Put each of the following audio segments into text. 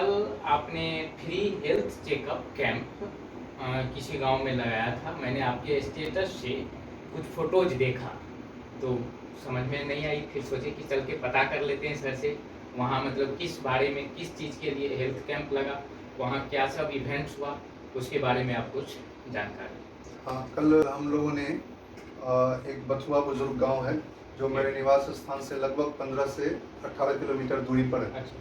कल आपने free health checkup camp किसी गांव में लगाया था। मैंने आपके स्टेटस से कुछ फोटोज देखा तो समझ में नहीं आई, फिर सोचे कि चल के पता कर लेते हैं सर से वहाँ मतलब किस बारे में, किस चीज़ के लिए हेल्थ कैंप लगा, वहाँ क्या सब इवेंट्स हुआ, उसके बारे में आप कुछ जानकारी। हाँ, कल हम लोगों ने एक बथुआ बुजुर्ग गांव है जो मेरे निवास स्थान से लगभग 15 से 18 किलोमीटर दूरी पर है। अच्छा।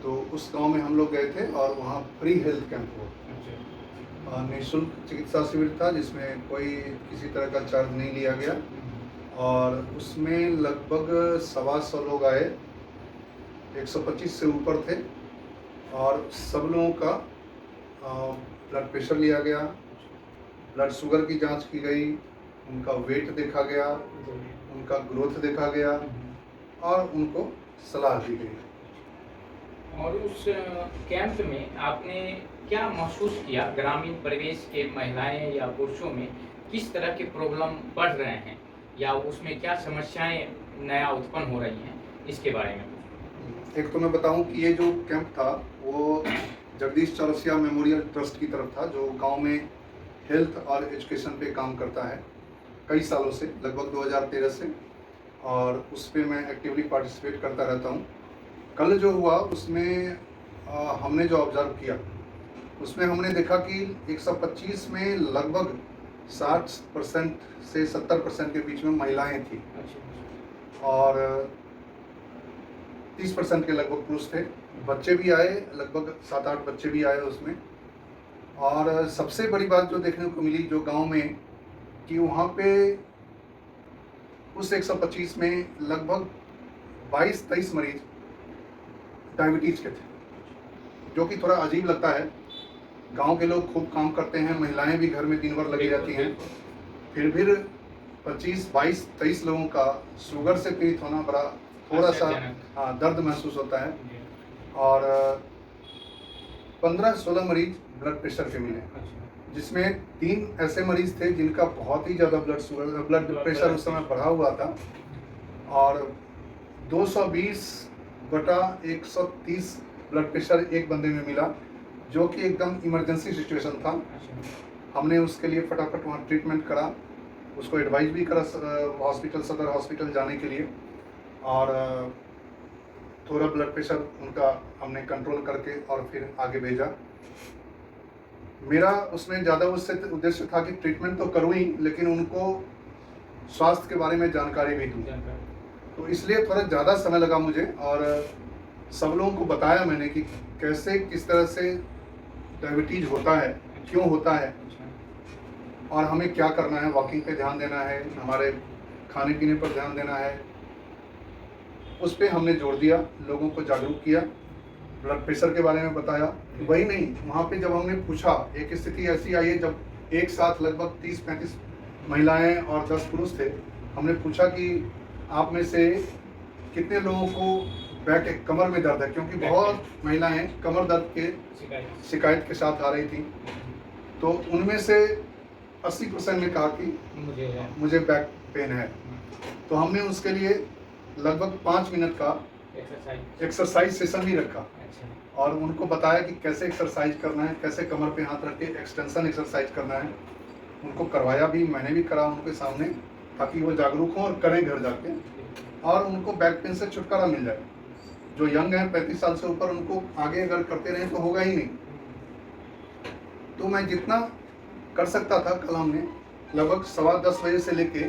तो उस गांव में हम लोग गए थे और वहाँ फ्री हेल्थ कैंप हुआ। अच्छा। निःशुल्क चिकित्सा शिविर था जिसमें कोई किसी तरह का चार्ज नहीं लिया गया और उसमें लगभग 125 लोग आए, 125 से ऊपर थे और सब लोगों का ब्लड प्रेशर लिया गया, ब्लड शुगर की जांच की गई, उनका वेट देखा गया, उनका ग्रोथ देखा गया और उनको सलाह दी गई। और उस कैंप में आपने क्या महसूस किया, ग्रामीण परिवेश के महिलाएं या पुरुषों में किस तरह के प्रॉब्लम बढ़ रहे हैं या उसमें क्या समस्याएं नया उत्पन्न हो रही हैं, इसके बारे में? एक तो मैं बताऊं कि ये जो कैंप था वो जगदीश चौरसिया मेमोरियल ट्रस्ट की तरफ था जो गांव में हेल्थ और एजुकेशन पे काम करता है कई सालों से, लगभग 2013 से, और उस पर मैं एक्टिवली पार्टिसिपेट करता रहता हूँ। कल जो हुआ उसमें हमने जो ऑब्जर्व किया उसमें हमने देखा कि 125 में लगभग 60% से 70% के बीच में महिलाएं थी और 30% के लगभग पुरुष थे। बच्चे भी आए, लगभग 7-8 बच्चे भी आए उसमें। और सबसे बड़ी बात जो देखने को मिली जो गांव में कि वहाँ पे उस 125 में लगभग 22-23 मरीज डायबिटीज के थे, जो कि थोड़ा अजीब लगता है। गांव के लोग खूब काम करते हैं, महिलाएं भी घर में दिन भर लगी रहती हैं, फिर भी 25-22-23 लोगों का शुगर से पीड़ित होना बड़ा थोड़ा सा दर्द महसूस होता है। और 15-16 मरीज ब्लड प्रेशर के मिले, जिसमें 3 ऐसे मरीज थे जिनका बहुत ही ज़्यादा ब्लड प्रेशर उस समय बढ़ा हुआ था और 220/130 ब्लड प्रेशर एक बंदे में मिला, जो कि एकदम इमरजेंसी सिचुएशन था। हमने उसके लिए फटाफट वहाँ ट्रीटमेंट करा, उसको एडवाइस भी करा हॉस्पिटल, सदर हॉस्पिटल जाने के लिए, और थोड़ा ब्लड प्रेशर उनका हमने कंट्रोल करके और फिर आगे भेजा। मेरा उसमें ज़्यादा उससे उद्देश्य था कि ट्रीटमेंट तो करूँ ही, लेकिन उनको स्वास्थ्य के बारे में जानकारी भी दूँ, तो इसलिए थोड़ा ज़्यादा समय लगा मुझे और सब लोगों को बताया मैंने कि कैसे किस तरह से डायबिटीज होता है, क्यों होता है और हमें क्या करना है। वॉकिंग पे ध्यान देना है, हमारे खाने पीने पर ध्यान देना है, उस पर हमने जोर दिया, लोगों को जागरूक किया, ब्लड प्रेशर के बारे में बताया। वही नहीं, वहाँ पे जब हमने पूछा, एक स्थिति ऐसी आई है जब एक साथ लगभग 30-35 महिलाएं और 10 पुरुष थे। हमने पूछा कि आप में से कितने लोगों को कमर में दर्द है, क्योंकि बहुत महिलाएं कमर दर्द के शिकायत के साथ आ रही थी। तो उनमें से 80% ने कहा कि मुझे बैक पेन है। तो हमने उसके लिए लगभग 5 मिनट का एक्सरसाइज सेशन भी रखा और उनको बताया कि कैसे एक्सरसाइज करना है, कैसे कमर पे हाथ रख के एक्सटेंशन एक्सरसाइज करना है। उनको करवाया भी, मैंने भी करा उनके सामने, ताकि वो जागरूक हों और करें घर जाके और उनको बैक पेन से छुटकारा मिल जाए। जो यंग हैं 35 साल से ऊपर, उनको आगे अगर करते रहे तो होगा ही नहीं। तो मैं जितना कर सकता था, कल हमने लगभग 10:15 बजे से लेके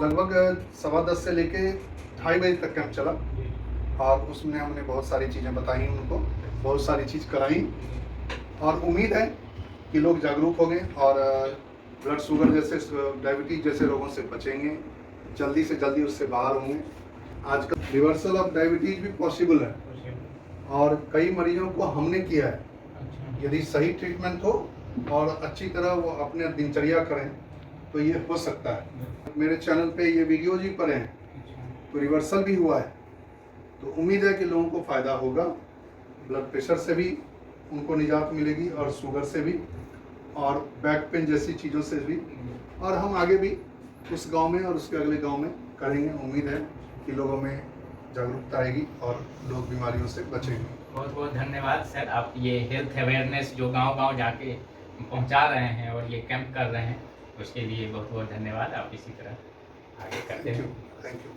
लगभग 10:15 से लेके 2:30 बजे तक कैंप चला और उसमें हमने बहुत सारी चीज़ें बताई, उनको बहुत सारी चीज़ कराई और उम्मीद है कि लोग जागरूक हो गए और ब्लड शुगर जैसे, डायबिटीज जैसे रोगों से बचेंगे, जल्दी से जल्दी उससे बाहर होंगे। आजकल रिवर्सल ऑफ डायबिटीज भी पॉसिबल है और कई मरीजों को हमने किया है। यदि सही ट्रीटमेंट हो और अच्छी तरह वो अपने दिनचर्या करें तो ये हो सकता है। मेरे चैनल पे ये वीडियोज ही पड़े हैं, तो रिवर्सल भी हुआ है, तो उम्मीद है कि लोगों को फ़ायदा होगा। ब्लड प्रेशर से भी उनको निजात मिलेगी और शुगर से भी और बैक पेन जैसी चीज़ों से भी, और हम आगे भी उस गांव में और उसके अगले गांव में करेंगे। उम्मीद है कि लोगों में जागरूकता आएगी और लोग बीमारियों से बचेंगे। बहुत बहुत धन्यवाद सर, आप ये हेल्थ अवेयरनेस जो गांव-गांव जाके पहुंचा रहे हैं और ये कैंप कर रहे हैं, उसके लिए बहुत बहुत धन्यवाद। आप इसी तरह आगे करते थैंक यू रहें। Thank you.